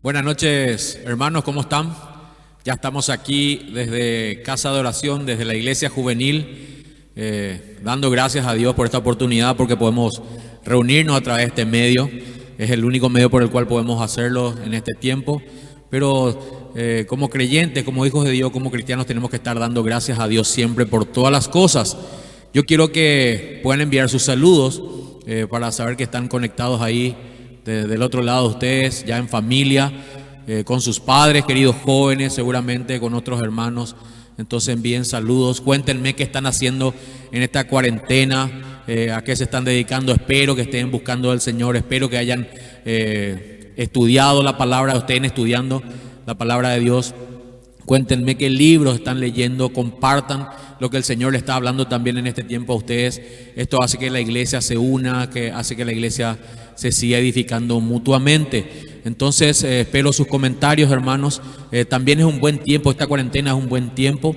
Buenas noches, hermanos, ¿cómo están? Ya estamos aquí desde Casa de Oración, desde la Iglesia Juvenil, dando gracias a Dios por esta oportunidad, porque podemos reunirnos a través de este medio. Es el único medio por el cual podemos hacerlo en este tiempo. Pero como creyentes, como hijos de Dios, como cristianos, tenemos que estar dando gracias a Dios siempre por todas las cosas. Yo quiero que puedan enviar sus saludos para saber que están conectados ahí del otro lado de ustedes, ya en familia, con sus padres, queridos jóvenes, seguramente con otros hermanos. Entonces envíen saludos, cuéntenme qué están haciendo en esta cuarentena, a qué se están dedicando. Espero que estén buscando al Señor, espero que hayan estudiado la palabra, estén estudiando la palabra de Dios. Cuéntenme qué libros están leyendo, compartan lo que el Señor le está hablando también en este tiempo a ustedes. Esto hace que la iglesia se una, que hace que la iglesia se siga edificando mutuamente. Entonces espero sus comentarios, hermanos. También es un buen tiempo, esta cuarentena es un buen tiempo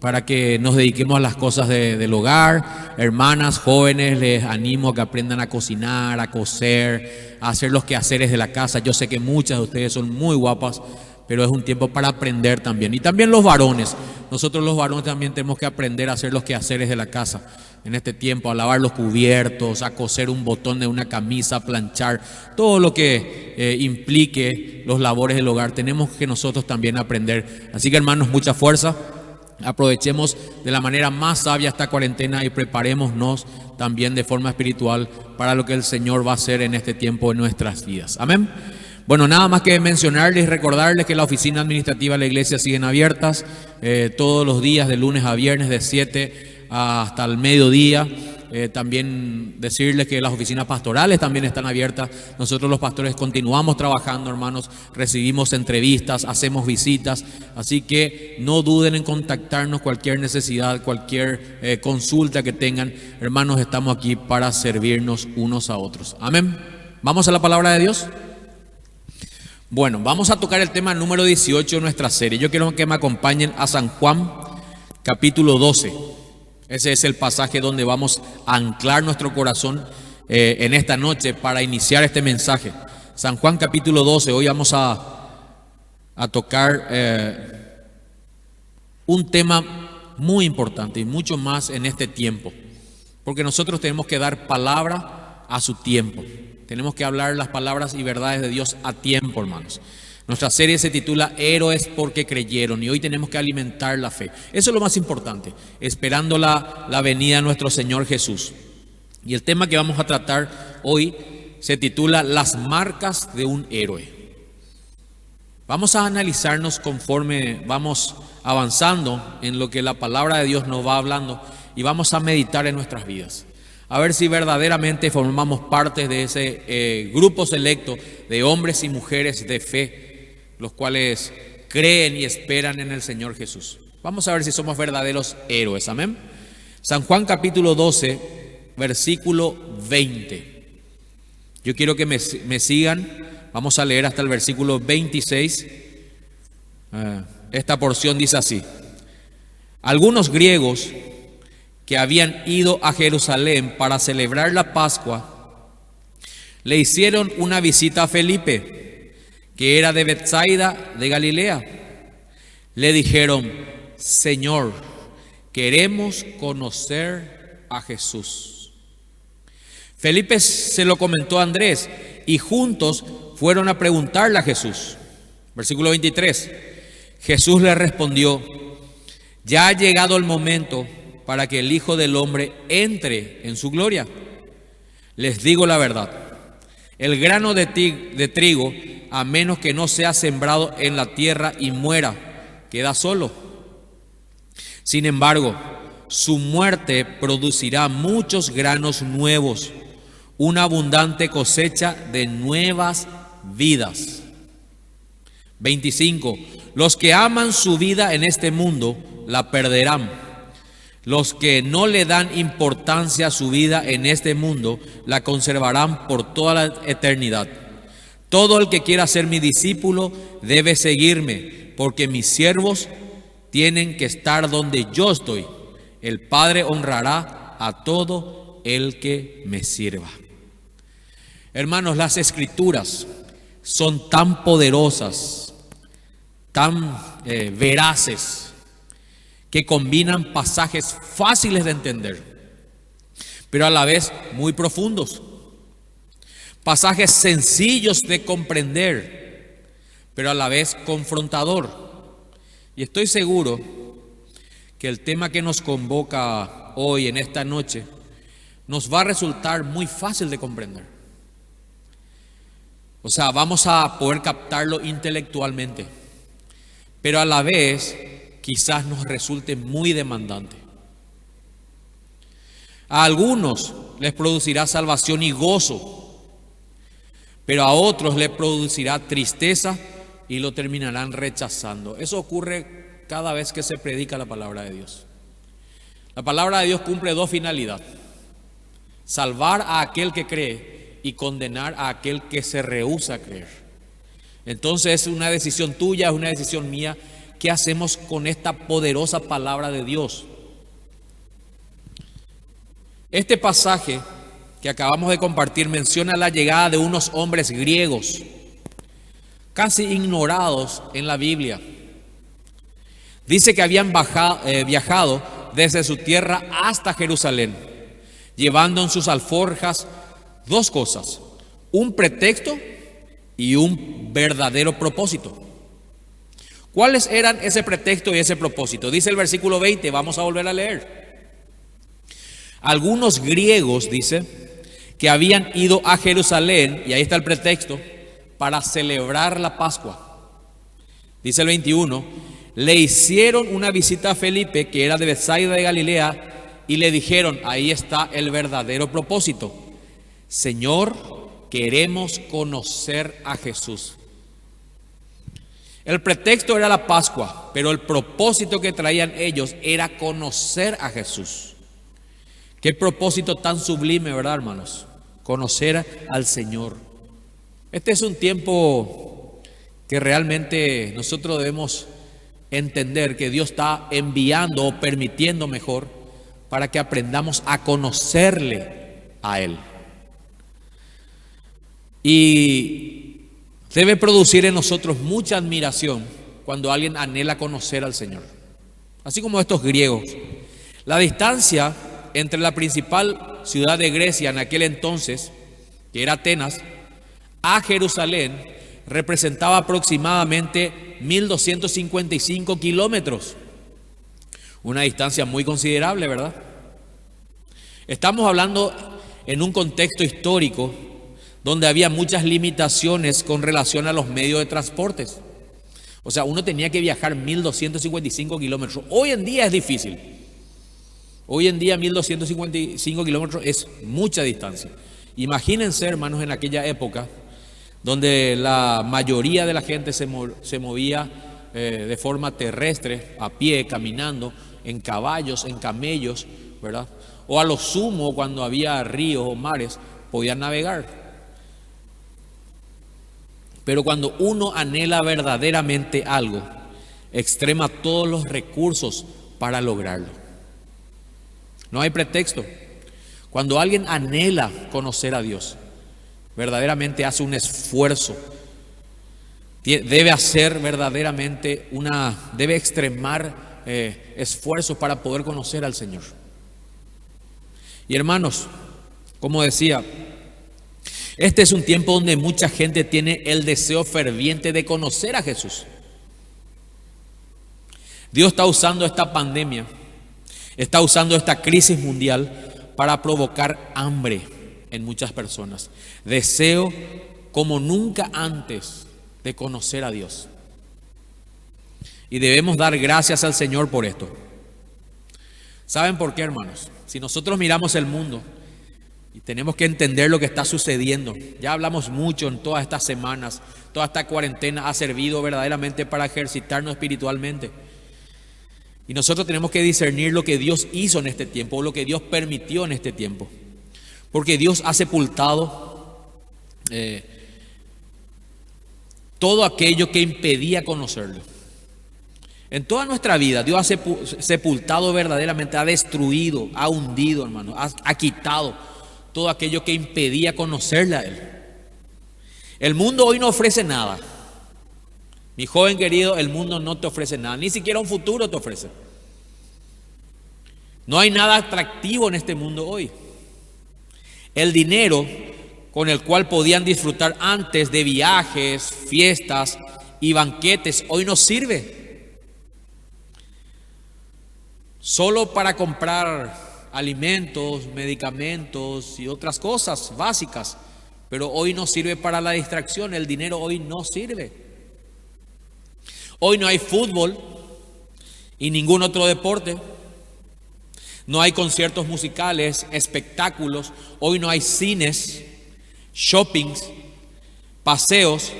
para que nos dediquemos a las cosas del hogar. Hermanas, jóvenes, les animo a que aprendan a cocinar, a coser, a hacer los quehaceres de la casa. Yo sé que muchas de ustedes son muy guapas, pero es un tiempo para aprender también. Y también los varones. Nosotros los varones también tenemos que aprender a hacer los quehaceres de la casa en este tiempo, a lavar los cubiertos, a coser un botón de una camisa, a planchar, todo lo que implique los labores del hogar. Tenemos que nosotros también aprender. Así que, hermanos, mucha fuerza. Aprovechemos de la manera más sabia esta cuarentena y preparémonos también de forma espiritual para lo que el Señor va a hacer en este tiempo en nuestras vidas. Amén. Bueno, nada más que mencionarles y recordarles que la oficina administrativa de la iglesia siguen abiertas todos los días, de lunes a viernes, de 7 hasta el mediodía. También decirles que las oficinas pastorales también están abiertas. Nosotros los pastores continuamos trabajando, hermanos, recibimos entrevistas, hacemos visitas, así que no duden en contactarnos cualquier necesidad, cualquier consulta que tengan. Hermanos, estamos aquí para servirnos unos a otros. Amén. Vamos a la palabra de Dios. Bueno, vamos a tocar el tema número 18 de nuestra serie. Yo quiero que me acompañen a San Juan, capítulo 12. Ese es el pasaje donde vamos a anclar nuestro corazón en esta noche para iniciar este mensaje. San Juan, capítulo 12. Hoy vamos a tocar un tema muy importante y mucho más en este tiempo, porque nosotros tenemos que dar palabra a su tiempo. Tenemos que hablar las palabras y verdades de Dios a tiempo, hermanos. Nuestra serie se titula Héroes porque creyeron, y hoy tenemos que alimentar la fe. Eso es lo más importante, esperando la venida de nuestro Señor Jesús. Y el tema que vamos a tratar hoy se titula Las marcas de un héroe. Vamos a analizarnos conforme vamos avanzando en lo que la palabra de Dios nos va hablando, y vamos a meditar en nuestras vidas. A ver si verdaderamente formamos parte de ese grupo selecto de hombres y mujeres de fe, los cuales creen y esperan en el Señor Jesús. Vamos a ver si somos verdaderos héroes. Amén. San Juan capítulo 12, versículo 20. Yo quiero que me sigan. Vamos a leer hasta el versículo 26. Esta porción dice así: algunos griegos que habían ido a Jerusalén para celebrar la Pascua, le hicieron una visita a Felipe, que era de Betsaida de Galilea. Le dijeron: Señor, queremos conocer a Jesús. Felipe se lo comentó a Andrés, y juntos fueron a preguntarle a Jesús. Versículo 23. Jesús le respondió: ya ha llegado el momento para que el Hijo del Hombre entre en su gloria. Les digo la verdad, el grano de trigo, a menos que no sea sembrado en la tierra y muera, queda solo. Sin embargo, su muerte producirá muchos granos nuevos, una abundante cosecha de nuevas vidas. 25. Los que aman su vida en este mundo la perderán. Los que no le dan importancia a su vida en este mundo la conservarán por toda la eternidad. Todo el que quiera ser mi discípulo debe seguirme, porque mis siervos tienen que estar donde yo estoy. El Padre honrará a todo el que me sirva. Hermanos, las Escrituras son tan poderosas, tan veraces, que combinan pasajes fáciles de entender, pero a la vez muy profundos. Pasajes sencillos de comprender, pero a la vez confrontador. Y estoy seguro que el tema que nos convoca hoy, en esta noche, nos va a resultar muy fácil de comprender. O sea, vamos a poder captarlo intelectualmente, pero a la vez quizás nos resulte muy demandante. A algunos les producirá salvación y gozo, pero a otros les producirá tristeza y lo terminarán rechazando. Eso ocurre cada vez que se predica la palabra de Dios. La palabra de Dios cumple dos finalidades: salvar a aquel que cree y condenar a aquel que se rehúsa a creer. Entonces es una decisión tuya, es una decisión mía. ¿Qué hacemos con esta poderosa palabra de Dios? Este pasaje que acabamos de compartir menciona la llegada de unos hombres griegos, casi ignorados en la Biblia. Dice que habían viajado desde su tierra hasta Jerusalén, llevando en sus alforjas dos cosas: un pretexto y un verdadero propósito. ¿Cuáles eran ese pretexto y ese propósito? Dice el versículo 20, vamos a volver a leer. Algunos griegos, dice, que habían ido a Jerusalén, y ahí está el pretexto, para celebrar la Pascua. Dice el 21, le hicieron una visita a Felipe, que era de Betsaida de Galilea, y le dijeron, ahí está el verdadero propósito: Señor, queremos conocer a Jesús. El pretexto era la Pascua, pero el propósito que traían ellos era conocer a Jesús. Qué propósito tan sublime, ¿verdad, hermanos? Conocer al Señor. Este es un tiempo que realmente nosotros debemos entender que Dios está enviando o permitiendo mejor para que aprendamos a conocerle a Él. Y debe producir en nosotros mucha admiración cuando alguien anhela conocer al Señor. Así como estos griegos. La distancia entre la principal ciudad de Grecia en aquel entonces, que era Atenas, a Jerusalén representaba aproximadamente 1255 kilómetros. Una distancia muy considerable, ¿verdad? Estamos hablando en un contexto histórico donde había muchas limitaciones con relación a los medios de transportes. O sea, uno tenía que viajar 1255 kilómetros. Hoy en día es difícil. Hoy en día 1255 kilómetros es mucha distancia. Imagínense, hermanos, en aquella época donde la mayoría de la gente se movía de forma terrestre, a pie, caminando, en caballos, en camellos, ¿verdad? O a lo sumo, cuando había ríos o mares, podían navegar. Pero cuando uno anhela verdaderamente algo, extrema todos los recursos para lograrlo. No hay pretexto. Cuando alguien anhela conocer a Dios, verdaderamente hace un esfuerzo. Debe hacer verdaderamente debe extremar esfuerzos para poder conocer al Señor. Y hermanos, como decía, este es un tiempo donde mucha gente tiene el deseo ferviente de conocer a Jesús. Dios está usando esta pandemia, está usando esta crisis mundial para provocar hambre en muchas personas. Deseo como nunca antes de conocer a Dios. Y debemos dar gracias al Señor por esto. ¿Saben por qué, hermanos? Si nosotros miramos el mundo y tenemos que entender lo que está sucediendo, ya hablamos mucho en todas estas semanas, toda esta cuarentena ha servido verdaderamente para ejercitarnos espiritualmente. Y nosotros tenemos que discernir lo que Dios hizo en este tiempo, o lo que Dios permitió en este tiempo. Porque Dios ha sepultado todo aquello que impedía conocerlo. En toda nuestra vida, Dios ha sepultado verdaderamente, ha destruido, ha hundido, hermano, ha quitado todo aquello que impedía conocerle a Él. El mundo hoy no ofrece nada. Mi joven querido, el mundo no te ofrece nada, ni siquiera un futuro te ofrece. No hay nada atractivo en este mundo hoy. El dinero con el cual podían disfrutar antes de viajes, fiestas y banquetes, hoy no sirve. Solo para comprar alimentos, medicamentos y otras cosas básicas, pero hoy no sirve para la distracción. El dinero hoy no sirve. Hoy no hay fútbol y ningún otro deporte. No hay conciertos musicales, espectáculos. Hoy no hay cines, shoppings, paseos.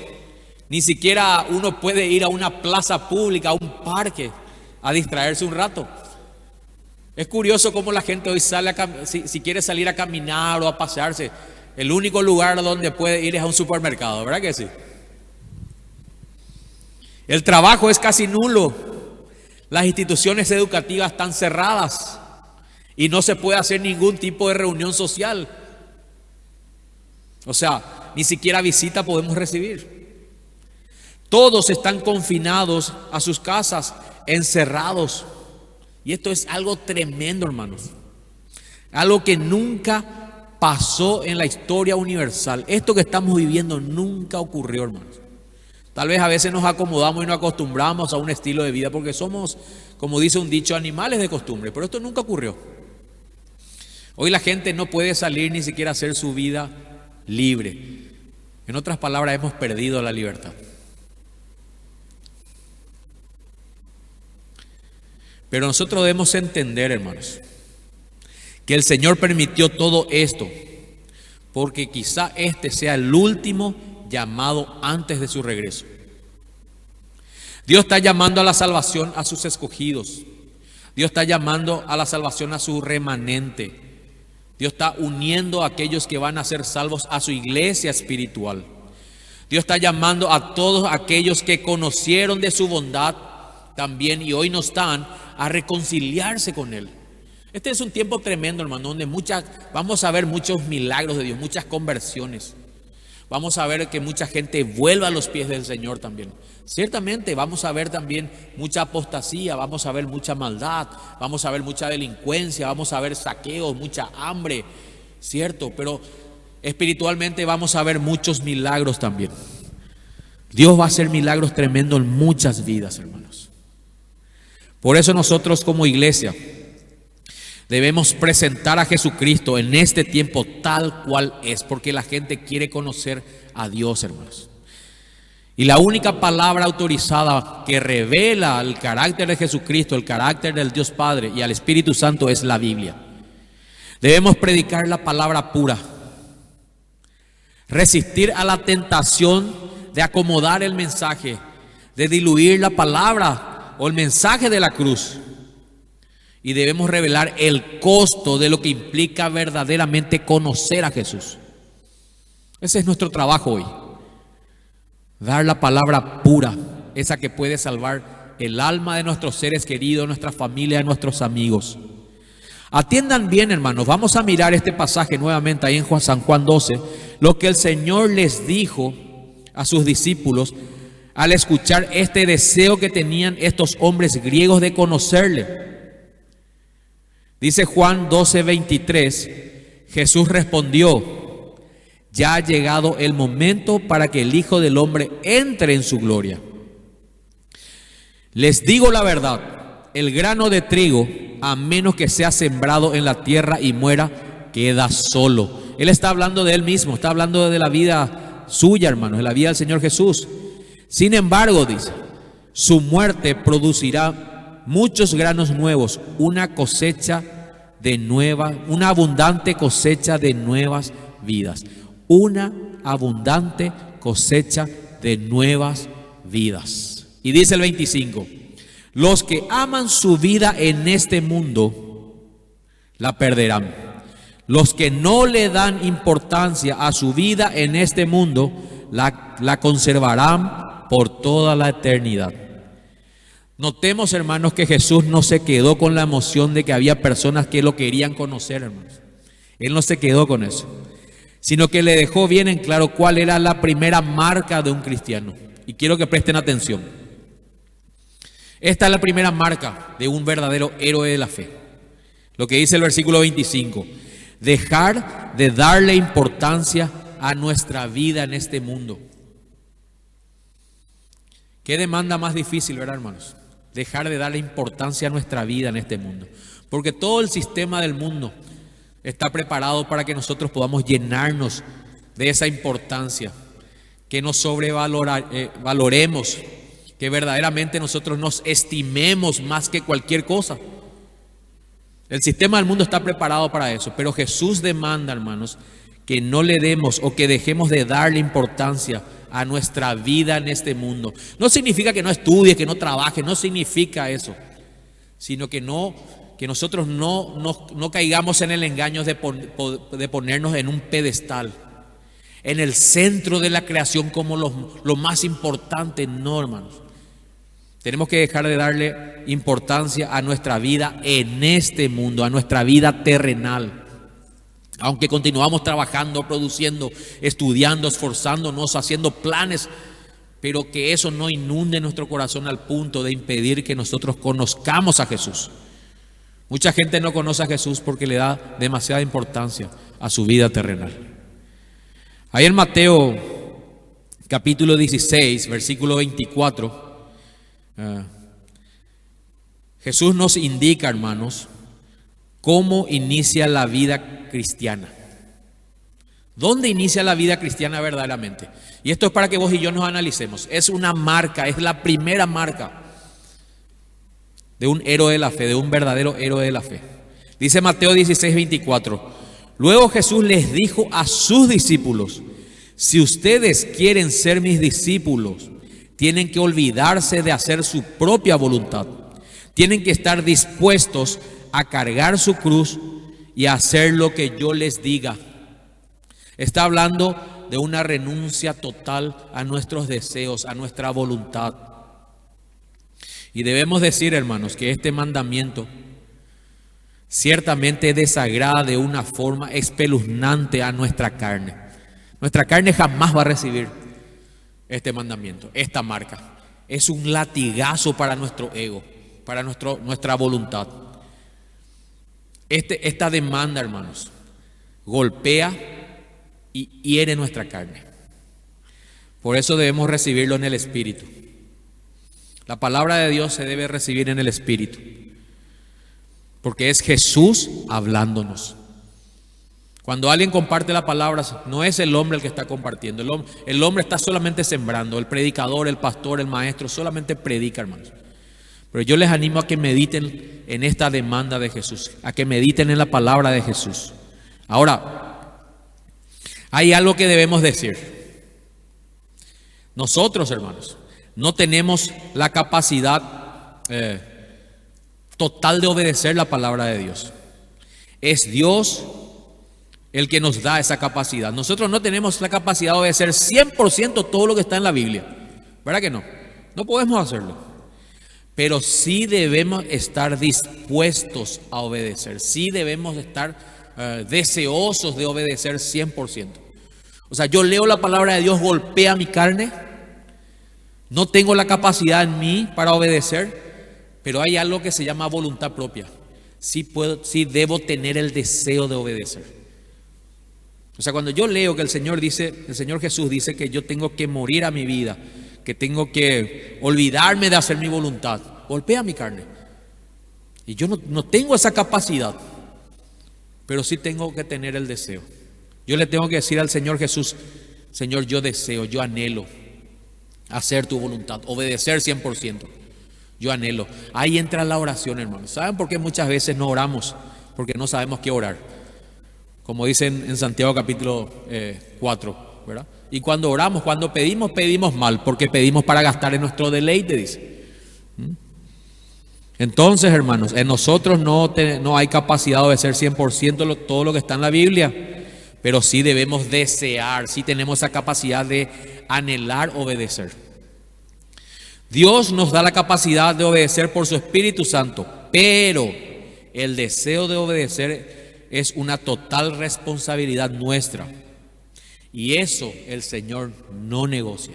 Ni siquiera uno puede ir a una plaza pública, a un parque, a distraerse un rato. Es curioso cómo la gente hoy sale si quiere salir a caminar o a pasearse, el único lugar donde puede ir es a un supermercado, ¿verdad que sí? El trabajo es casi nulo. Las instituciones educativas están cerradas y no se puede hacer ningún tipo de reunión social. O sea, ni siquiera visita podemos recibir. Todos están confinados a sus casas, encerrados. Y esto es algo tremendo, hermanos. Algo que nunca pasó en la historia universal. Esto que estamos viviendo nunca ocurrió, hermanos. Tal vez a veces nos acomodamos y nos acostumbramos a un estilo de vida porque somos, como dice un dicho, animales de costumbre. Pero esto nunca ocurrió. Hoy la gente no puede salir ni siquiera a hacer su vida libre. En otras palabras, hemos perdido la libertad. Pero nosotros debemos entender, hermanos, que el Señor permitió todo esto porque quizá este sea el último llamado antes de su regreso. Dios está llamando a la salvación a sus escogidos. Dios está llamando a la salvación a su remanente. Dios está uniendo a aquellos que van a ser salvos a su iglesia espiritual. Dios está llamando a todos aquellos que conocieron de su bondad también y hoy no están, a reconciliarse con Él. Este es un tiempo tremendo, hermano, donde vamos a ver muchos milagros de Dios, muchas conversiones. Vamos a ver que mucha gente vuelva a los pies del Señor también. Ciertamente vamos a ver también mucha apostasía, vamos a ver mucha maldad, vamos a ver mucha delincuencia, vamos a ver saqueos, mucha hambre, cierto, pero espiritualmente vamos a ver muchos milagros también. Dios va a hacer milagros tremendos en muchas vidas, hermanos. Por eso nosotros como iglesia debemos presentar a Jesucristo en este tiempo tal cual es, porque la gente quiere conocer a Dios, hermanos. Y la única palabra autorizada que revela el carácter de Jesucristo, el carácter del Dios Padre y al Espíritu Santo es la Biblia. Debemos predicar la palabra pura, resistir a la tentación de acomodar el mensaje, de diluir la palabra o el mensaje de la cruz. Y debemos revelar el costo de lo que implica verdaderamente conocer a Jesús. Ese es nuestro trabajo hoy. Dar la palabra pura, esa que puede salvar el alma de nuestros seres queridos, nuestra familia, nuestros amigos. Atiendan bien, hermanos, vamos a mirar este pasaje nuevamente ahí en San Juan 12, lo que el Señor les dijo a sus discípulos al escuchar este deseo que tenían estos hombres griegos de conocerle. Dice Juan 12:23, Jesús respondió: ya ha llegado el momento para que el Hijo del Hombre entre en su gloria. Les digo la verdad, el grano de trigo, a menos que sea sembrado en la tierra y muera, queda solo. Él está hablando de él mismo, está hablando de la vida suya, hermanos, de la vida del Señor Jesús. Sin embargo, dice, su muerte producirá muchos granos nuevos, una abundante cosecha de nuevas vidas. Una abundante cosecha de nuevas vidas. Y dice el 25, los que aman su vida en este mundo la perderán. Los que no le dan importancia a su vida en este mundo la conservarán por toda la eternidad. Notemos, hermanos, que Jesús no se quedó con la emoción de que había personas que lo querían conocer, hermanos. Él no se quedó con eso. sino que le dejó bien en claro cuál era la primera marca de un cristiano. Y quiero que presten atención. Esta es la primera marca de un verdadero héroe de la fe. Lo que dice el versículo 25: dejar de darle importancia a nuestra vida en este mundo. ¿Qué demanda más difícil, verdad, hermanos? Dejar de darle importancia a nuestra vida en este mundo. Porque todo el sistema del mundo está preparado para que nosotros podamos llenarnos de esa importancia, que nos sobrevaloremos, que verdaderamente nosotros nos estimemos más que cualquier cosa. El sistema del mundo está preparado para eso, pero Jesús demanda, hermanos, que no le demos o que dejemos de darle importancia a nuestra vida en este mundo. No significa que no estudie, que no trabaje, no significa eso, sino que nosotros no caigamos en el engaño de ponernos en un pedestal, en el centro de la creación como lo más importante. No, hermanos. Tenemos que dejar de darle importancia a nuestra vida en este mundo, a nuestra vida terrenal. Aunque continuamos trabajando, produciendo, estudiando, esforzándonos, haciendo planes, pero que eso no inunde nuestro corazón al punto de impedir que nosotros conozcamos a Jesús. Mucha gente no conoce a Jesús porque le da demasiada importancia a su vida terrenal. Ahí en Mateo capítulo 16, versículo 24, Jesús nos indica, hermanos, cómo inicia la vida cristiana. ¿Dónde inicia la vida cristiana verdaderamente? Y esto es para que vos y yo nos analicemos. Es una marca, es la primera marca de un héroe de la fe, de un verdadero héroe de la fe. Dice Mateo 16, 24. Luego Jesús les dijo a sus discípulos: si ustedes quieren ser mis discípulos, tienen que olvidarse de hacer su propia voluntad. Tienen que estar dispuestos a cargar su cruz y a hacer lo que yo les diga. Está hablando de una renuncia total a nuestros deseos, a nuestra voluntad. Y debemos decir, hermanos, que este mandamiento ciertamente desagrada de una forma espeluznante a nuestra carne. Nuestra carne jamás va a recibir este mandamiento, esta marca. Es un latigazo para nuestro ego, para nuestra voluntad. Esta demanda, hermanos, golpea y hiere nuestra carne. Por eso debemos recibirlo en el Espíritu. La palabra de Dios se debe recibir en el Espíritu, porque es Jesús hablándonos. Cuando alguien comparte la palabra, no es el hombre el que está compartiendo. El hombre está solamente sembrando. El predicador, el pastor, el maestro solamente predica, hermanos. Pero yo les animo a que mediten en esta demanda de Jesús, a que mediten en la palabra de Jesús. Ahora, hay algo que debemos decir. Nosotros, hermanos, no tenemos la capacidad total de obedecer la palabra de Dios. Es Dios el que nos da esa capacidad. Nosotros no tenemos la capacidad de obedecer 100% todo lo que está en la Biblia. ¿Verdad que no? No podemos hacerlo. Pero sí debemos estar dispuestos a obedecer. Sí debemos estar deseosos de obedecer 100%. O sea, yo leo la palabra de Dios, golpea mi carne. No tengo la capacidad en mí para obedecer, pero hay algo que se llama voluntad propia. Sí debo tener el deseo de obedecer. O sea, cuando yo leo que el Señor Jesús dice que yo tengo que morir a mi vida, que tengo que olvidarme de hacer mi voluntad, golpea mi carne. Y yo no tengo esa capacidad, pero sí tengo que tener el deseo. Yo le tengo que decir al Señor Jesús: Señor, yo deseo, yo anhelo hacer tu voluntad, obedecer 100%. Yo anhelo. Ahí entra la oración, hermanos. ¿Saben por qué muchas veces no oramos? Porque no sabemos qué orar. Como dicen en Santiago capítulo 4, ¿verdad? Y cuando oramos, cuando pedimos mal, porque pedimos para gastar en nuestro deleite, dice. Entonces, hermanos, en nosotros no hay capacidad de obedecer 100% todo lo que está en la Biblia, pero sí debemos desear, sí tenemos esa capacidad de anhelar obedecer. Dios nos da la capacidad de obedecer por su Espíritu Santo, pero el deseo de obedecer es una total responsabilidad nuestra. Y eso el Señor no negocia.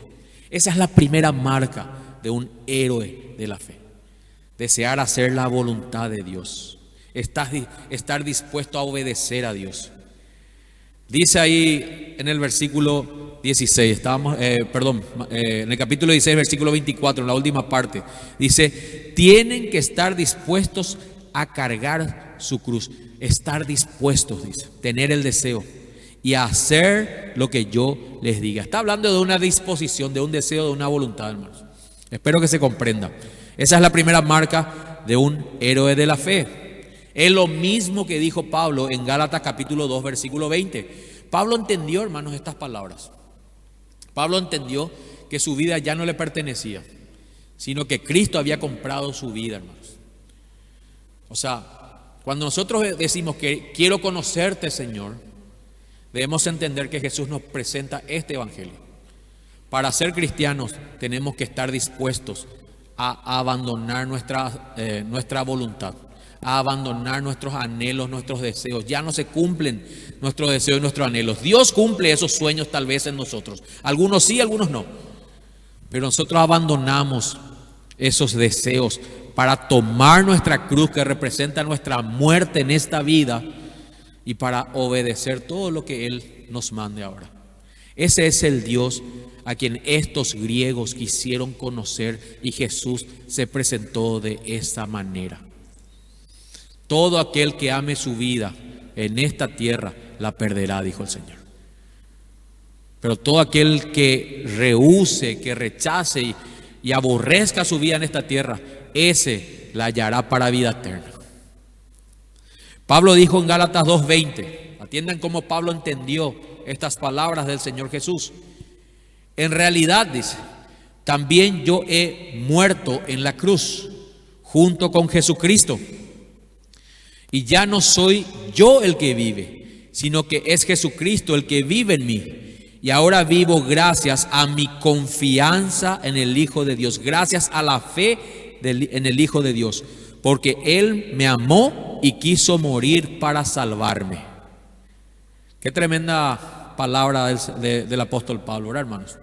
Esa es la primera marca de un héroe de la fe. Desear hacer la voluntad de Dios. Estar dispuesto a obedecer a Dios. Dice ahí en el versículo 16, en el capítulo 16, versículo 24, en la última parte, dice, tienen que estar dispuestos a cargar su cruz. Estar dispuestos, dice, tener el deseo y hacer lo que yo les diga. Está hablando de una disposición, de un deseo, de una voluntad, hermanos. Espero que se comprenda. Esa es la primera marca de un héroe de la fe. Es lo mismo que dijo Pablo en Gálatas capítulo 2, versículo 20. Pablo entendió, hermanos, estas palabras. Pablo entendió que su vida ya no le pertenecía, sino que Cristo había comprado su vida, hermanos. O sea, cuando nosotros decimos que quiero conocerte, Señor, debemos entender que Jesús nos presenta este evangelio. Para ser cristianos tenemos que estar dispuestos a abandonar nuestra voluntad, a abandonar nuestros anhelos, nuestros deseos. Ya no se cumplen nuestros deseos y nuestros anhelos. Dios cumple esos sueños tal vez en nosotros. Algunos sí, algunos no. Pero nosotros abandonamos esos deseos para tomar nuestra cruz que representa nuestra muerte en esta vida y para obedecer todo lo que Él nos mande ahora. Ese es el Dios a quien estos griegos quisieron conocer y Jesús se presentó de esa manera. Todo aquel que ame su vida en esta tierra la perderá, dijo el Señor. Pero todo aquel que rehúse, que rechace y aborrezca su vida en esta tierra, ese la hallará para vida eterna. Pablo dijo en Gálatas 2:20, atiendan cómo Pablo entendió estas palabras del Señor Jesús. En realidad, dice, también yo he muerto en la cruz junto con Jesucristo. Y ya no soy yo el que vive, sino que es Jesucristo el que vive en mí. Y ahora vivo gracias a mi confianza en el Hijo de Dios, gracias a la fe en el Hijo de Dios, porque Él me amó y quiso morir para salvarme. Qué tremenda palabra del apóstol Pablo, ¿verdad, hermanos?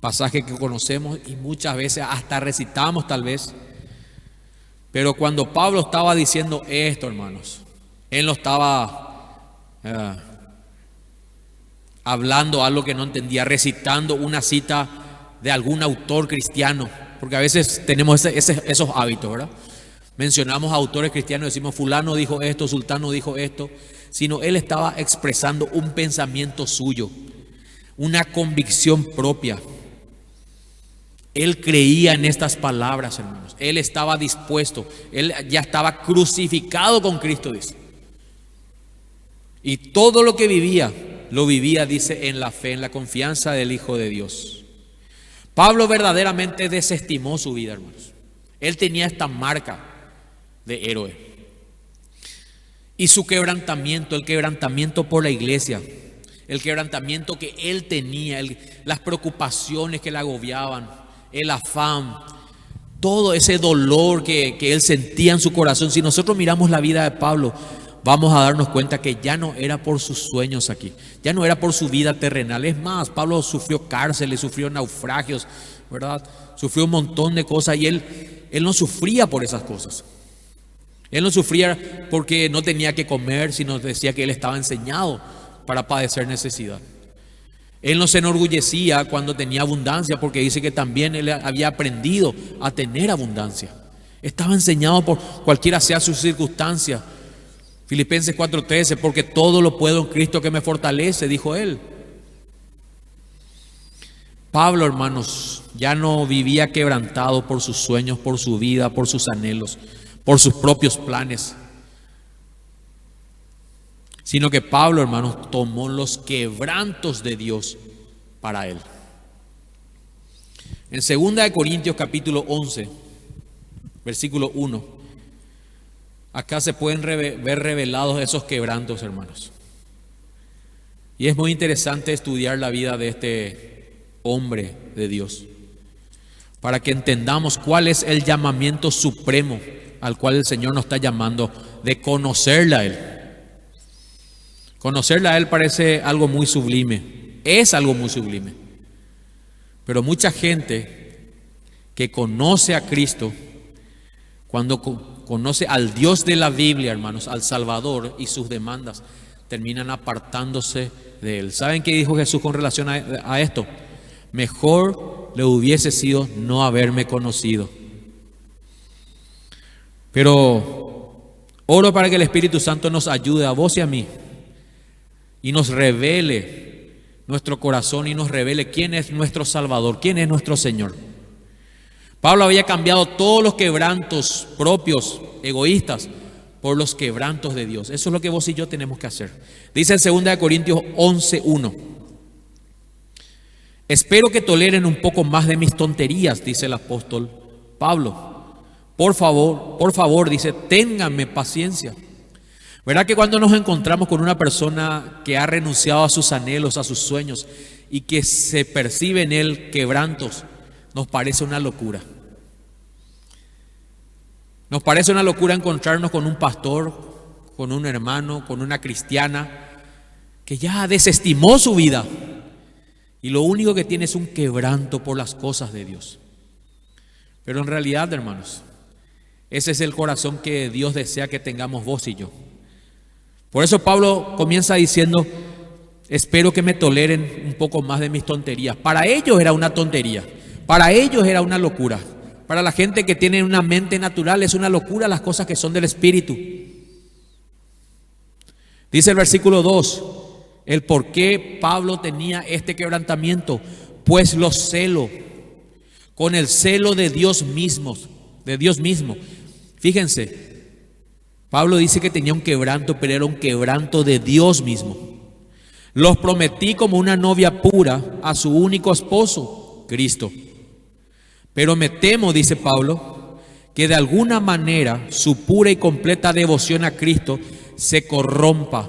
Pasaje que conocemos y muchas veces hasta recitamos tal vez. Pero cuando Pablo estaba diciendo esto, hermanos, él no estaba hablando algo que no entendía, recitando una cita de algún autor cristiano, porque a veces tenemos esos hábitos, ¿verdad? Mencionamos a autores cristianos y decimos fulano dijo esto, sultano dijo esto, sino él estaba expresando un pensamiento suyo, una convicción propia. Él creía en estas palabras, hermanos. Él estaba dispuesto. Él ya estaba crucificado con Cristo, dice. Y todo lo que vivía, lo vivía, dice, en la fe, en la confianza del Hijo de Dios. Pablo verdaderamente desestimó su vida, hermanos. Él tenía esta marca de héroe. Y su quebrantamiento, el quebrantamiento por la iglesia, el quebrantamiento que él tenía, las preocupaciones que le agobiaban, el afán, todo ese dolor que él sentía en su corazón. Si nosotros miramos la vida de Pablo, vamos a darnos cuenta que ya no era por sus sueños aquí, ya no era por su vida terrenal. Es más, Pablo sufrió cárceles, sufrió naufragios, ¿verdad? Sufrió un montón de cosas y él no sufría por esas cosas. Él no sufría porque no tenía que comer, sino decía que él estaba enseñado para padecer necesidad. Él no se enorgullecía cuando tenía abundancia, porque dice que también él había aprendido a tener abundancia. Estaba enseñado por cualquiera sea su circunstancia. Filipenses 4:13, porque todo lo puedo en Cristo que me fortalece, dijo él. Pablo, hermanos, ya no vivía quebrantado por sus sueños, por su vida, por sus anhelos, por sus propios planes, sino que Pablo, hermanos, tomó los quebrantos de Dios para él. En 2 Corintios capítulo 11, versículo 1, acá se pueden ver revelados esos quebrantos, hermanos. Y es muy interesante estudiar la vida de este hombre de Dios, para que entendamos cuál es el llamamiento supremo al cual el Señor nos está llamando, de conocerle a Él. Conocerle a Él parece algo muy sublime, es algo muy sublime. Pero mucha gente que conoce a Cristo, cuando conoce al Dios de la Biblia, hermanos, al Salvador y sus demandas, terminan apartándose de Él. ¿Saben qué dijo Jesús con relación a esto? Mejor le hubiese sido no haberme conocido. Pero oro para que el Espíritu Santo nos ayude a vos y a mí y nos revele nuestro corazón y nos revele quién es nuestro Salvador, quién es nuestro Señor. Pablo había cambiado todos los quebrantos propios, egoístas, por los quebrantos de Dios. Eso es lo que vos y yo tenemos que hacer. Dice en 2 Corintios 11:1. Espero que toleren un poco más de mis tonterías, dice el apóstol Pablo. Por favor, dice, ténganme paciencia. ¿Verdad que cuando nos encontramos con una persona que ha renunciado a sus anhelos, a sus sueños y que se percibe en él quebrantos, nos parece una locura? Nos parece una locura encontrarnos con un pastor, con un hermano, con una cristiana que ya desestimó su vida y lo único que tiene es un quebranto por las cosas de Dios. Pero en realidad, hermanos, ese es el corazón que Dios desea que tengamos vos y yo. Por eso Pablo comienza diciendo, espero que me toleren un poco más de mis tonterías. Para ellos era una tontería, para ellos era una locura. Para la gente que tiene una mente natural es una locura las cosas que son del Espíritu. Dice el versículo 2, el por qué Pablo tenía este quebrantamiento. Pues lo celo con el celo de Dios mismo, Fíjense, Pablo dice que tenía un quebranto, pero era un quebranto de Dios mismo. Los prometí como una novia pura a su único esposo, Cristo. Pero me temo, dice Pablo, que de alguna manera su pura y completa devoción a Cristo se corrompa,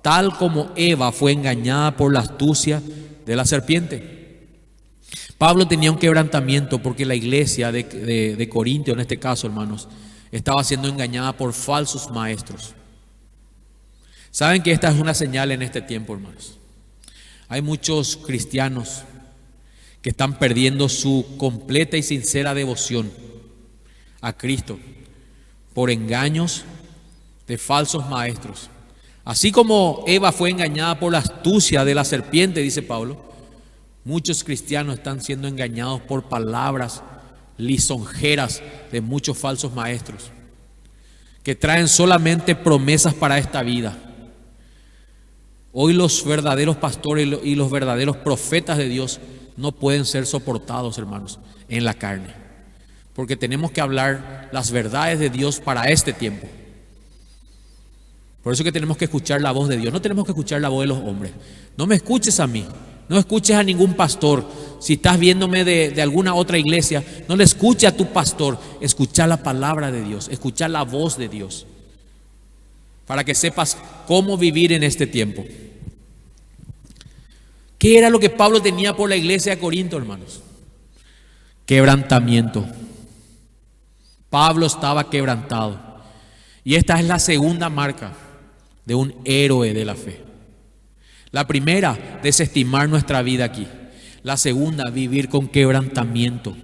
tal como Eva fue engañada por la astucia de la serpiente. Pablo tenía un quebrantamiento porque la iglesia de Corintio, en este caso, hermanos, estaba siendo engañada por falsos maestros. Saben que esta es una señal en este tiempo, hermanos. Hay muchos cristianos que están perdiendo su completa y sincera devoción a Cristo por engaños de falsos maestros. Así como Eva fue engañada por la astucia de la serpiente, dice Pablo, muchos cristianos están siendo engañados por palabras lisonjeras de muchos falsos maestros que traen solamente promesas para esta vida. Hoy los verdaderos pastores y los verdaderos profetas de Dios no pueden ser soportados, hermanos, en la carne, porque tenemos que hablar las verdades de Dios para este tiempo. Por eso que tenemos que escuchar la voz de Dios, no tenemos que escuchar la voz de los hombres. No me escuches a mí, no escuches a ningún pastor. Si estás viéndome de alguna otra iglesia, no le escuches a tu pastor, escucha la palabra de Dios, escucha la voz de Dios, para que sepas cómo vivir en este tiempo. ¿Qué era lo que Pablo tenía por la iglesia de Corinto, hermanos? Quebrantamiento. Pablo estaba quebrantado. Y esta es la segunda marca de un héroe de la fe. La primera, desestimar nuestra vida aquí. La segunda, vivir con quebrantamiento,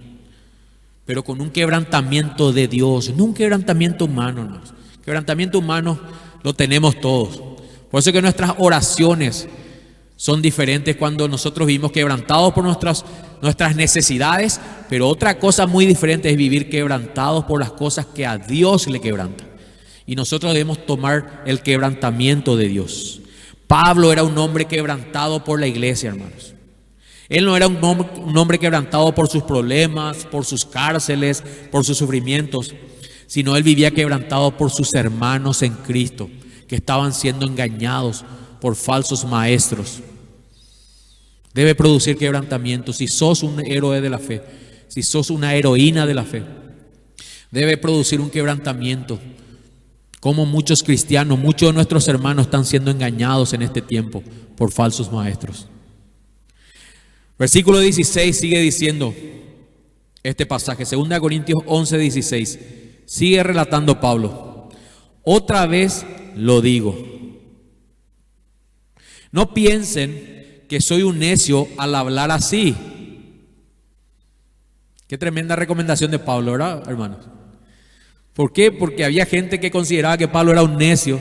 pero con un quebrantamiento de Dios, no un quebrantamiento humano, hermanos. Quebrantamiento humano lo tenemos todos. Por eso que nuestras oraciones son diferentes cuando nosotros vivimos quebrantados por nuestras necesidades, pero otra cosa muy diferente es vivir quebrantados por las cosas que a Dios le quebrantan. Y nosotros debemos tomar el quebrantamiento de Dios. Pablo era un hombre quebrantado por la iglesia, hermanos. Él no era un hombre quebrantado por sus problemas, por sus cárceles, por sus sufrimientos, sino él vivía quebrantado por sus hermanos en Cristo, que estaban siendo engañados por falsos maestros. Debe producir quebrantamiento. Si sos un héroe de la fe, si sos una heroína de la fe, debe producir un quebrantamiento. Como muchos cristianos, muchos de nuestros hermanos están siendo engañados en este tiempo por falsos maestros. Versículo 16 sigue diciendo este pasaje, 2 Corintios 11:16. Sigue relatando Pablo. Otra vez lo digo. No piensen que soy un necio al hablar así. Qué tremenda recomendación de Pablo, ¿verdad, hermanos? ¿Por qué? Porque había gente que consideraba que Pablo era un necio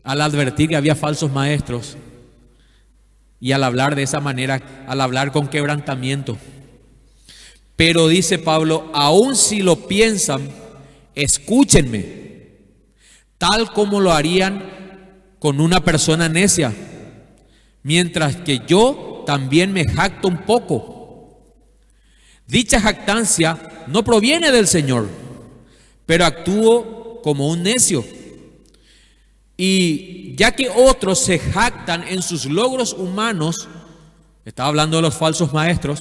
al advertir que había falsos maestros y al hablar de esa manera, al hablar con quebrantamiento. Pero dice Pablo, aun si lo piensan, escúchenme, tal como lo harían con una persona necia, mientras que yo también me jacto un poco. Dicha jactancia no proviene del Señor, pero actúo como un necio. Y ya que otros se jactan en sus logros humanos, estaba hablando de los falsos maestros,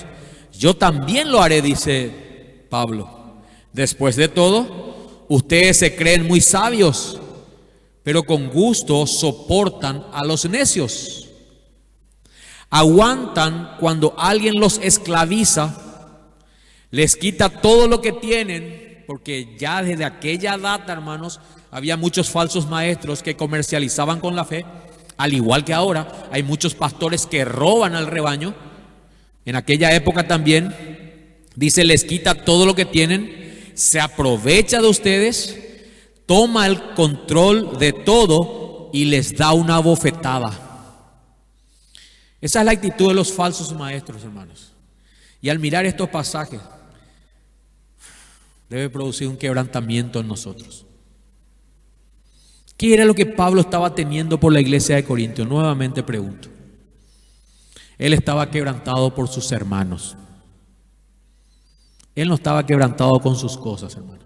yo también lo haré, dice Pablo. Después de todo, ustedes se creen muy sabios, pero con gusto soportan a los necios. Aguantan cuando alguien los esclaviza, les quita todo lo que tienen, porque ya desde aquella data, hermanos, había muchos falsos maestros que comercializaban con la fe, al igual que ahora hay muchos pastores que roban al rebaño. En aquella época también, dice, les quita todo lo que tienen, se aprovecha de ustedes, toma el control de todo y les da una bofetada. Esa es la actitud de los falsos maestros, hermanos. Y al mirar estos pasajes, debe producir un quebrantamiento en nosotros. ¿Qué era lo que Pablo estaba teniendo por la iglesia de Corinto? Nuevamente pregunto. Él estaba quebrantado por sus hermanos. Él no estaba quebrantado con sus cosas, hermanos.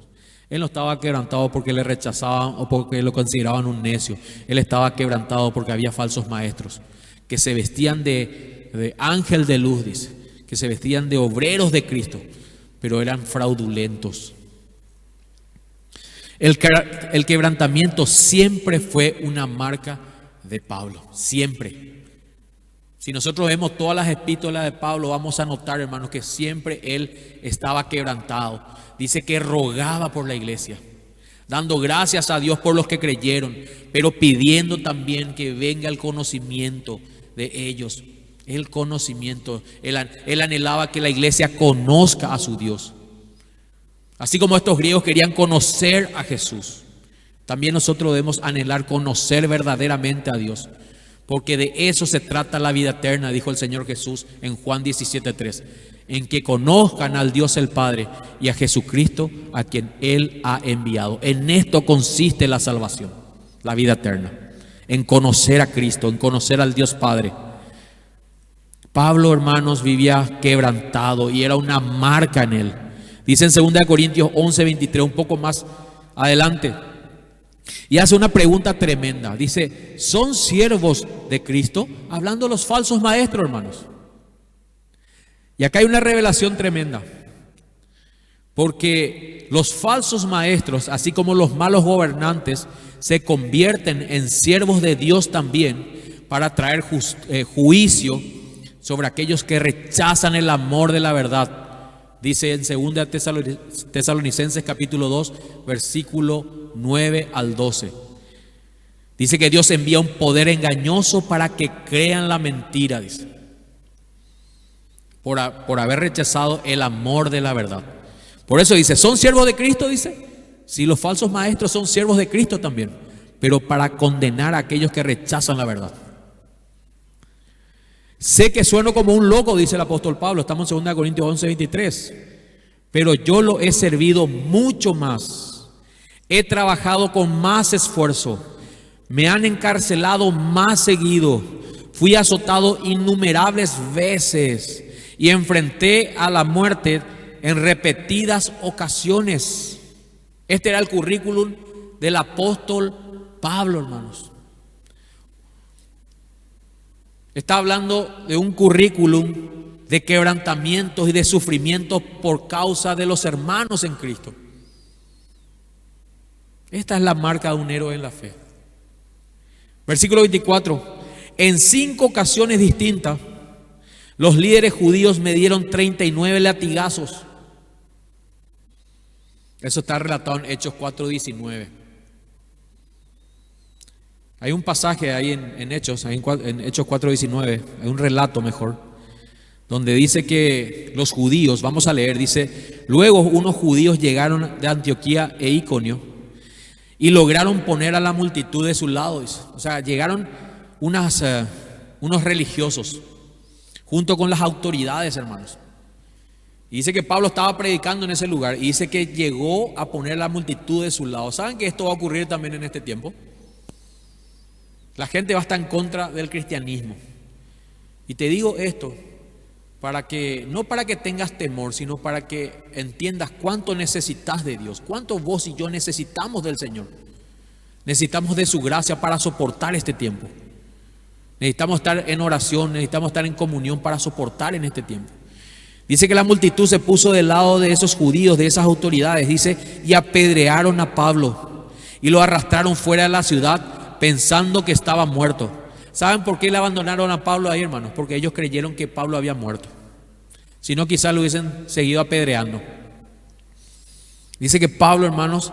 Él no estaba quebrantado porque le rechazaban o porque lo consideraban un necio. Él estaba quebrantado porque había falsos maestros que se vestían de ángel de luz, dice, que se vestían de obreros de Cristo, pero eran fraudulentos. El quebrantamiento siempre fue una marca de Pablo, siempre. Si nosotros vemos todas las epístolas de Pablo, vamos a notar, hermanos, que siempre él estaba quebrantado. Dice que rogaba por la iglesia, dando gracias a Dios por los que creyeron, pero pidiendo también que venga el conocimiento de ellos. El conocimiento, él anhelaba que la iglesia conozca a su Dios. Así como estos griegos querían conocer a Jesús, también nosotros debemos anhelar conocer verdaderamente a Dios, porque de eso se trata la vida eterna, dijo el Señor Jesús en Juan 17:3, en que conozcan al Dios el Padre y a Jesucristo a quien Él ha enviado. En esto consiste la salvación, la vida eterna, en conocer a Cristo, en conocer al Dios Padre. Pablo, hermanos, vivía quebrantado y era una marca en él. Dice en 2 Corintios 11:23, un poco más adelante, y hace una pregunta tremenda. Dice, ¿son siervos de Cristo? Hablando de los falsos maestros, hermanos. Y acá hay una revelación tremenda, porque los falsos maestros, así como los malos gobernantes, se convierten en siervos de Dios también para traer juicio sobre aquellos que rechazan el amor de la verdad. Dice en 2 Tesalonicenses capítulo 2, versículo 9 al 12. Dice que Dios envía un poder engañoso para que crean la mentira, dice, por haber rechazado el amor de la verdad. Por eso dice, ¿son siervos de Cristo? Dice, si los falsos maestros son siervos de Cristo también, pero para condenar a aquellos que rechazan la verdad. Sé que sueno como un loco, dice el apóstol Pablo, estamos en 2 Corintios 11:23, pero yo lo he servido mucho más, he trabajado con más esfuerzo, me han encarcelado más seguido, fui azotado innumerables veces y enfrenté a la muerte en repetidas ocasiones. Este era el currículum del apóstol Pablo, hermanos. Está hablando de un currículum de quebrantamientos y de sufrimientos por causa de los hermanos en Cristo. Esta es la marca de un héroe en la fe. Versículo 24. En 5 ocasiones distintas, los líderes judíos me dieron 39 latigazos. Eso está relatado en Hechos 4:19. Hay un pasaje ahí en Hechos, en Hechos 4:19, hay un relato mejor, donde dice que los judíos, vamos a leer, dice: luego unos judíos llegaron de Antioquía e Iconio y lograron poner a la multitud de su lado. Dice. O sea, llegaron unos religiosos junto con las autoridades, hermanos. Y dice que Pablo estaba predicando en ese lugar y dice que llegó a poner a la multitud de su lado. ¿Saben que esto va a ocurrir también en este tiempo? La gente va a estar en contra del cristianismo. Y te digo esto no para que tengas temor, sino para que entiendas cuánto necesitas de Dios, cuánto vos y yo necesitamos del Señor. Necesitamos de su gracia para soportar este tiempo. Necesitamos estar en oración, necesitamos estar en comunión para soportar en este tiempo. Dice que la multitud se puso del lado de esos judíos, de esas autoridades, dice, y apedrearon a Pablo y lo arrastraron fuera de la ciudad pensando que estaba muerto. ¿Saben por qué le abandonaron a Pablo ahí, hermanos? Porque ellos creyeron que Pablo había muerto. Si no, quizás lo hubiesen seguido apedreando. Dice que Pablo, hermanos,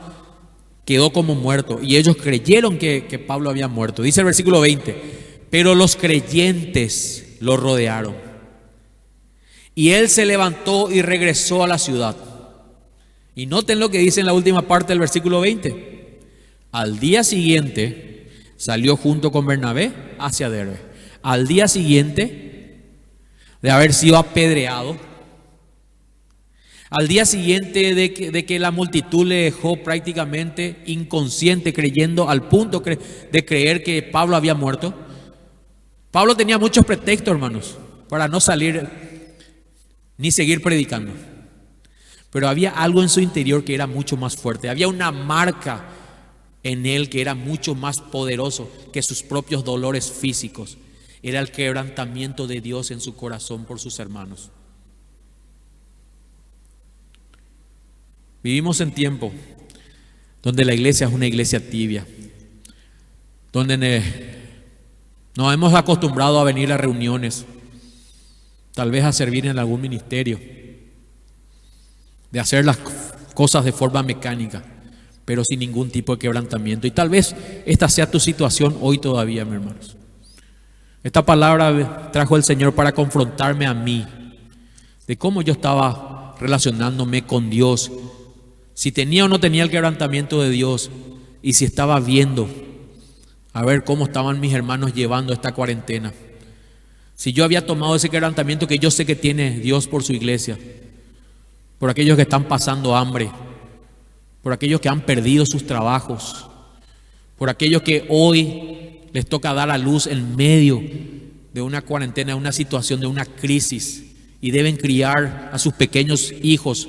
quedó como muerto y ellos creyeron que Pablo había muerto. Dice el versículo 20, pero los creyentes lo rodearon y él se levantó y regresó a la ciudad. Y noten lo que dice en la última parte del versículo 20. Al día siguiente salió junto con Bernabé hacia Derbe. Al día siguiente de haber sido apedreado, al día siguiente de que la multitud le dejó prácticamente inconsciente, creyendo al punto de creer que Pablo había muerto. Pablo tenía muchos pretextos, hermanos, para no salir ni seguir predicando. Pero había algo en su interior que era mucho más fuerte. Había una marca en él que era mucho más poderoso que sus propios dolores físicos. Era el quebrantamiento de Dios en su corazón por sus hermanos. Vivimos en tiempo donde la iglesia es una iglesia tibia, donde nos hemos acostumbrado a venir a reuniones, tal vez a servir en algún ministerio, de hacer las cosas de forma mecánica, pero sin ningún tipo de quebrantamiento. Y tal vez esta sea tu situación hoy todavía, mis hermanos. Esta palabra trajo el Señor para confrontarme a mí de cómo yo estaba relacionándome con Dios, si tenía o no tenía el quebrantamiento de Dios, y si estaba viendo a ver cómo estaban mis hermanos llevando esta cuarentena. Si yo había tomado ese quebrantamiento que yo sé que tiene Dios por su iglesia, por aquellos que están pasando hambre, por aquellos que han perdido sus trabajos, por aquellos que hoy les toca dar a luz en medio de una cuarentena, de una situación, de una crisis, y deben criar a sus pequeños hijos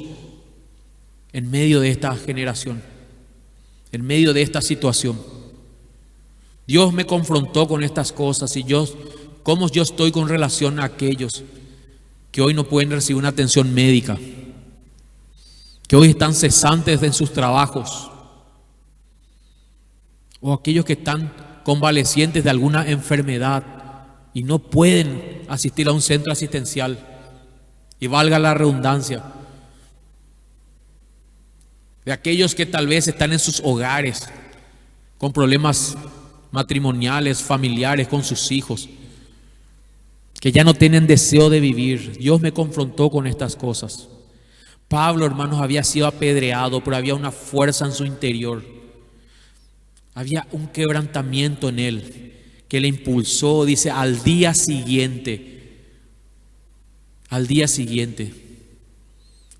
en medio de esta generación, en medio de esta situación. Dios me confrontó con estas cosas y cómo yo estoy con relación a aquellos que hoy no pueden recibir una atención médica, que hoy están cesantes en sus trabajos, o aquellos que están convalecientes de alguna enfermedad y no pueden asistir a un centro asistencial, y valga la redundancia, de aquellos que tal vez están en sus hogares con problemas matrimoniales, familiares, con sus hijos, que ya no tienen deseo de vivir. Dios me confrontó con estas cosas. Pablo, hermanos, había sido apedreado, pero había una fuerza en su interior. Había un quebrantamiento en él que le impulsó, dice, al día siguiente.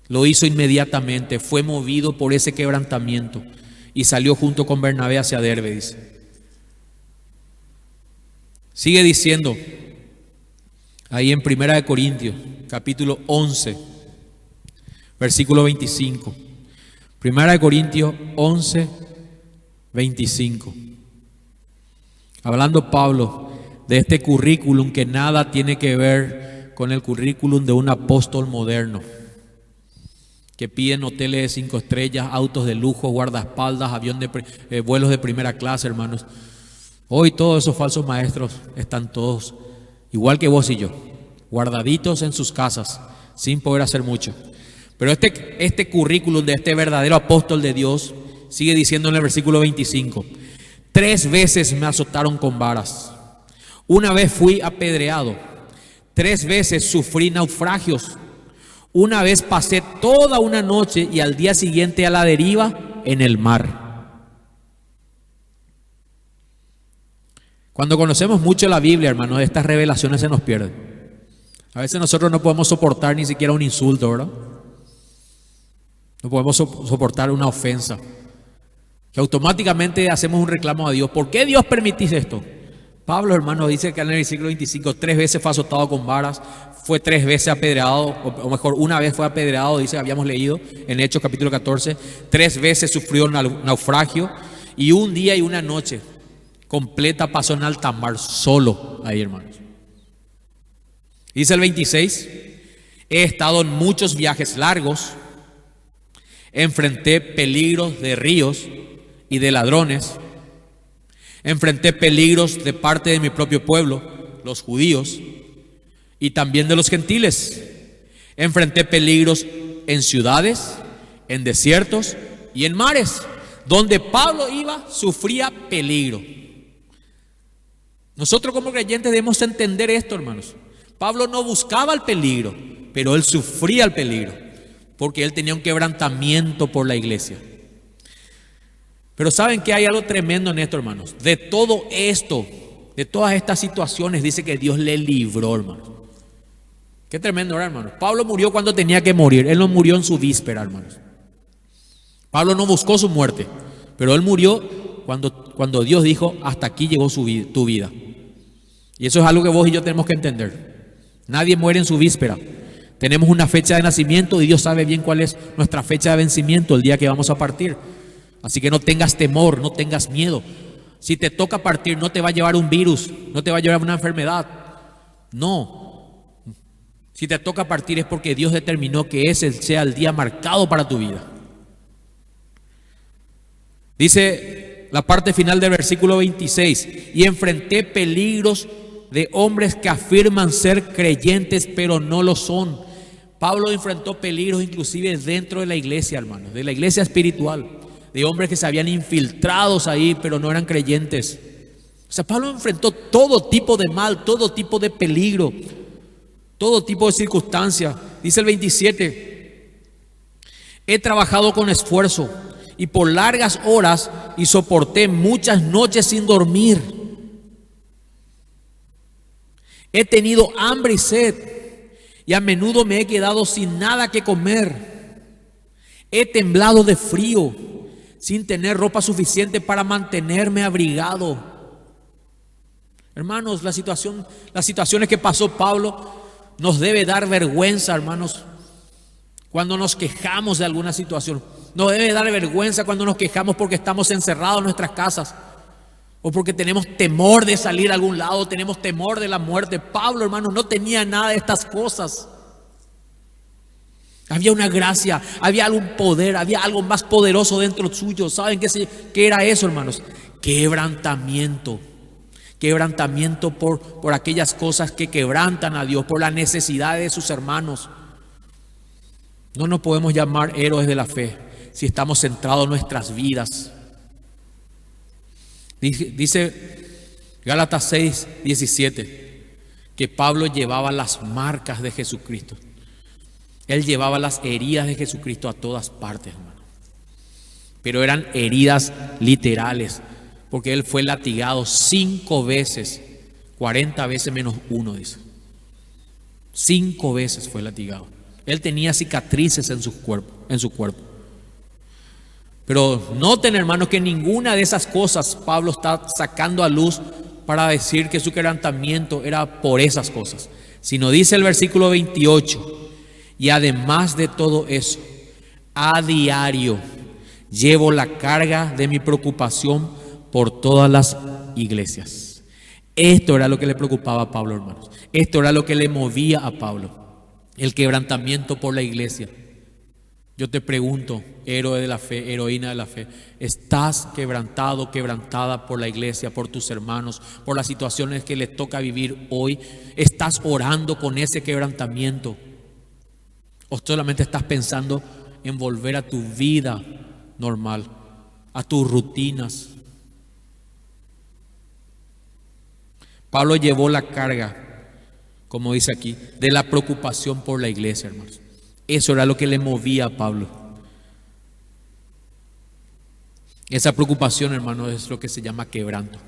Lo hizo inmediatamente, fue movido por ese quebrantamiento y salió junto con Bernabé hacia Derbe, dice. Sigue diciendo ahí en 1 Corintios, capítulo 11, versículo 25. 1 Corintios 11, 25. Hablando Pablo de este currículum que nada tiene que ver con el currículum de un apóstol moderno, que piden hoteles de 5 estrellas, autos de lujo, guardaespaldas, vuelos de primera clase, hermanos. Hoy todos esos falsos maestros están todos, igual que vos y yo, guardaditos en sus casas, sin poder hacer mucho. Pero este currículum de este verdadero apóstol de Dios sigue diciendo en el versículo 25: 3 veces me azotaron con varas. Una vez fui apedreado. 3 veces sufrí naufragios. Una vez pasé toda una noche y al día siguiente a la deriva en el mar. Cuando conocemos mucho la Biblia, hermanos, estas revelaciones se nos pierden. A veces nosotros no podemos soportar ni siquiera un insulto, ¿verdad? No podemos soportar una ofensa. Que automáticamente hacemos un reclamo a Dios. ¿Por qué Dios permitís esto? Pablo, hermano, dice que en el versículo 25, 3 veces fue azotado con varas, fue 3 veces apedreado, o mejor, una vez fue apedreado, dice, habíamos leído en Hechos capítulo 14, 3 veces sufrió naufragio, y un día y una noche completa pasó en alta mar, solo ahí, hermanos. Dice el 26, he estado en muchos viajes largos, enfrenté peligros de ríos y de ladrones, enfrenté peligros de parte de mi propio pueblo, los judíos, y también de los gentiles. Enfrenté peligros en ciudades, en desiertos y en mares. Donde Pablo iba, sufría peligro. Nosotros como creyentes debemos entender esto, hermanos. Pablo no buscaba el peligro, pero él sufría el peligro, porque él tenía un quebrantamiento por la iglesia. Pero saben que hay algo tremendo en esto, hermanos. De todo esto, de todas estas situaciones, dice que Dios le libró, hermanos. Qué tremendo, ¿verdad, hermanos? Pablo murió cuando tenía que morir. Él no murió en su víspera, hermanos. Pablo no buscó su muerte, pero él murió cuando Dios dijo, hasta aquí llegó tu vida. Y eso es algo que vos y yo tenemos que entender. Nadie muere en su víspera. Tenemos una fecha de nacimiento y Dios sabe bien cuál es nuestra fecha de vencimiento, el día que vamos a partir. Así que no tengas temor, no tengas miedo. Si te toca partir, no te va a llevar un virus, no te va a llevar una enfermedad. No. Si te toca partir es porque Dios determinó que ese sea el día marcado para tu vida. Dice la parte final del versículo 26, y enfrenté peligros de hombres que afirman ser creyentes, pero no lo son. Pablo enfrentó peligros inclusive dentro de la iglesia, hermanos, de la iglesia espiritual, de hombres que se habían infiltrados ahí, pero no eran creyentes. O sea, Pablo enfrentó todo tipo de mal, todo tipo de peligro, todo tipo de circunstancia. Dice el 27, he trabajado con esfuerzo y por largas horas y soporté muchas noches sin dormir. He tenido hambre y sed y a menudo me he quedado sin nada que comer. He temblado de frío sin tener ropa suficiente para mantenerme abrigado. Hermanos, las situaciones que pasó Pablo nos debe dar vergüenza, hermanos, cuando nos quejamos de alguna situación. Nos debe dar vergüenza cuando nos quejamos porque estamos encerrados en nuestras casas o porque tenemos temor de salir a algún lado, tenemos temor de la muerte. Pablo, hermanos, no tenía nada de estas cosas. Había una gracia, había algún poder, había algo más poderoso dentro suyo. ¿Saben qué era eso, hermanos? Quebrantamiento. Quebrantamiento por aquellas cosas que quebrantan a Dios, por la necesidad de sus hermanos. No nos podemos llamar héroes de la fe si estamos centrados en nuestras vidas. Dice Gálatas 6, 17, que Pablo llevaba las marcas de Jesucristo. Él llevaba las heridas de Jesucristo a todas partes, hermano. Pero eran heridas literales, porque él fue latigado 5 veces, 40 veces menos 1, dice. 5 veces fue latigado. Él tenía cicatrices en su cuerpo. Pero noten, hermanos, que ninguna de esas cosas Pablo está sacando a luz para decir que su quebrantamiento era por esas cosas, sino dice el versículo 28, y además de todo eso, a diario llevo la carga de mi preocupación por todas las iglesias. Esto era lo que le preocupaba a Pablo, hermanos. Esto era lo que le movía a Pablo, el quebrantamiento por la iglesia. Yo te pregunto, héroe de la fe, heroína de la fe, ¿estás quebrantado, quebrantada por la iglesia, por tus hermanos, por las situaciones que les toca vivir hoy? ¿Estás orando con ese quebrantamiento? ¿O solamente estás pensando en volver a tu vida normal, a tus rutinas? Pablo llevó la carga, como dice aquí, de la preocupación por la iglesia, hermanos. Eso era lo que le movía a Pablo. Esa preocupación, hermanos, es lo que se llama quebranto.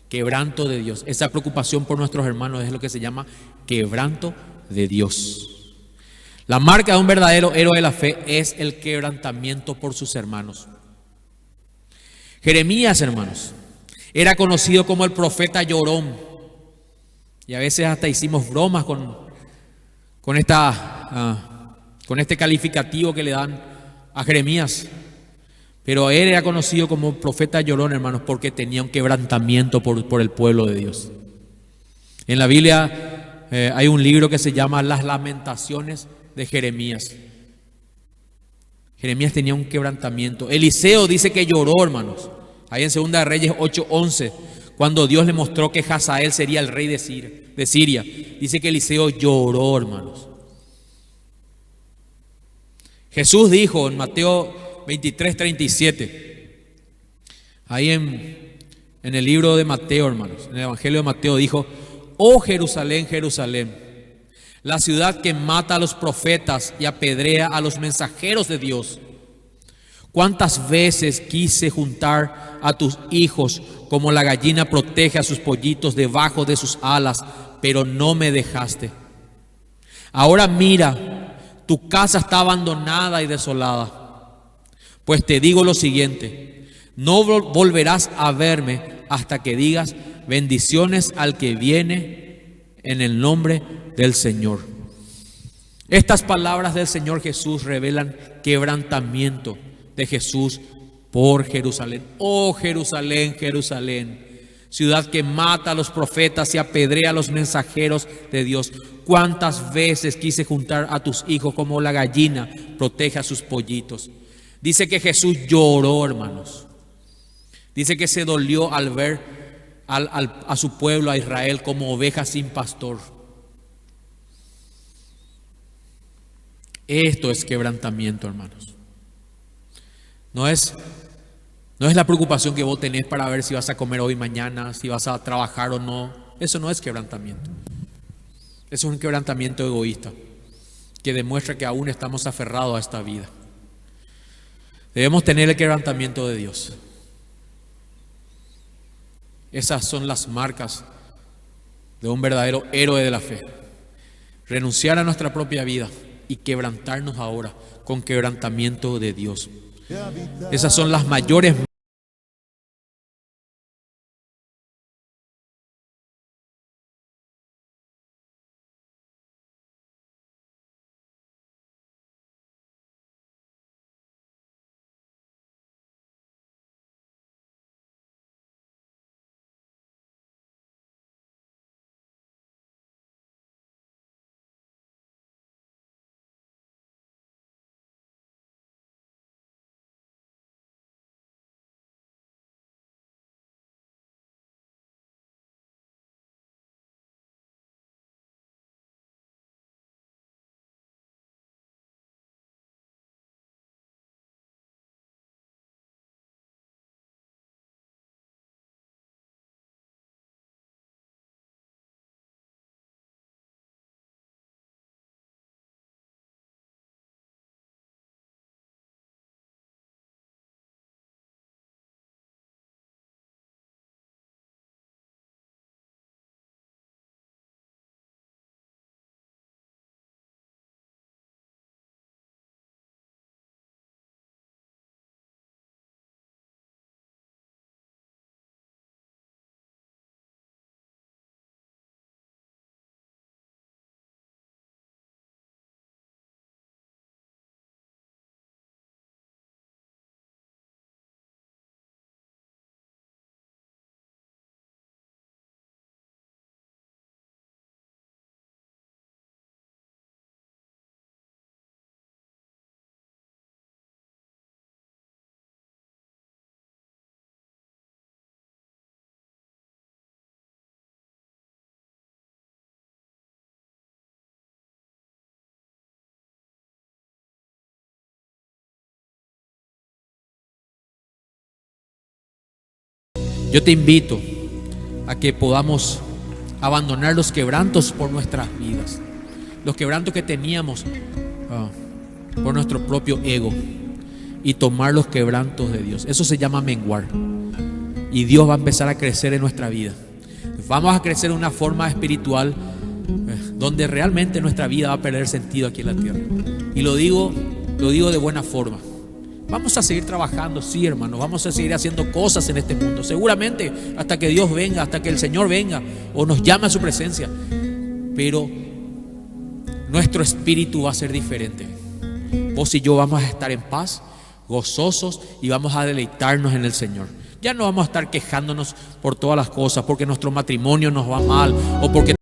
Quebranto de Dios. Esa preocupación por nuestros hermanos es lo que se llama quebranto de Dios. La marca de un verdadero héroe de la fe es el quebrantamiento por sus hermanos. Jeremías, hermanos, era conocido como el profeta llorón. Y a veces hasta hicimos bromas con este calificativo que le dan a Jeremías. Pero él era conocido como profeta llorón, hermanos, porque tenía un quebrantamiento por el pueblo de Dios. En la Biblia hay un libro que se llama Las Lamentaciones de Jeremías. Jeremías tenía un quebrantamiento. Eliseo dice que lloró, hermanos. Ahí en 2 Reyes 8:11, cuando Dios le mostró que Hazael sería el rey de Siria. Dice que Eliseo lloró, hermanos. Jesús dijo en Mateo 23:37, ahí en el libro de Mateo, hermanos, en el Evangelio de Mateo dijo: oh Jerusalén, Jerusalén, la ciudad que mata a los profetas y apedrea a los mensajeros de Dios. ¿Cuántas veces quise juntar a tus hijos como la gallina protege a sus pollitos debajo de sus alas, pero no me dejaste? Ahora mira, tu casa está abandonada y desolada. Pues te digo lo siguiente: no volverás a verme hasta que digas: bendiciones al que viene en el nombre del Señor. Estas palabras del Señor Jesús revelan quebrantamiento de Jesús por Jerusalén. Oh Jerusalén, Jerusalén, ciudad que mata a los profetas y apedrea a los mensajeros de Dios. ¿Cuántas veces quise juntar a tus hijos como la gallina protege a sus pollitos? Dice que Jesús lloró, hermanos. Dice que se dolió al ver a su pueblo, a Israel, como ovejas sin pastor. Esto es quebrantamiento, hermanos. No es la preocupación que vos tenés para ver si vas a comer hoy, mañana, si vas a trabajar o no. Eso no es quebrantamiento. Eso es un quebrantamiento egoísta que demuestra que aún estamos aferrados a esta vida. Debemos tener el quebrantamiento de Dios. Esas son las marcas de un verdadero héroe de la fe. Renunciar a nuestra propia vida y quebrantarnos ahora con quebrantamiento de Dios. Esas son las mayores. Yo te invito a que podamos abandonar los quebrantos por nuestras vidas, los quebrantos que teníamos por nuestro propio ego, y tomar los quebrantos de Dios. Eso se llama menguar. Y Dios va a empezar a crecer en nuestra vida. Vamos a crecer de una forma espiritual donde realmente nuestra vida va a perder sentido aquí en la tierra. Y lo digo de buena forma. Vamos a seguir trabajando, sí, hermanos. Vamos a seguir haciendo cosas en este mundo. Seguramente hasta que Dios venga, hasta que el Señor venga o nos llame a su presencia. Pero nuestro espíritu va a ser diferente. Vos y yo vamos a estar en paz, gozosos, y vamos a deleitarnos en el Señor. Ya no vamos a estar quejándonos por todas las cosas, porque nuestro matrimonio nos va mal o porque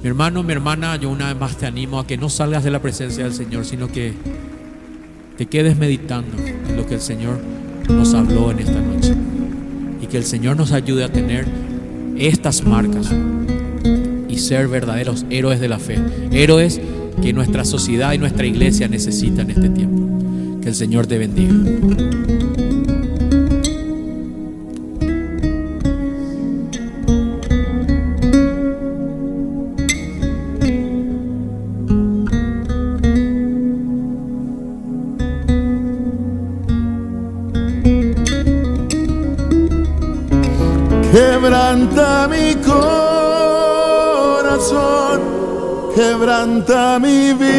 Mi hermano, mi hermana, yo una vez más te animo a que no salgas de la presencia del Señor, sino que te quedes meditando en lo que el Señor nos habló en esta noche. Y que el Señor nos ayude a tener estas marcas y ser verdaderos héroes de la fe. Héroes que nuestra sociedad y nuestra iglesia necesitan en este tiempo. Que el Señor te bendiga. Quebranta mi corazón, quebranta mi vida.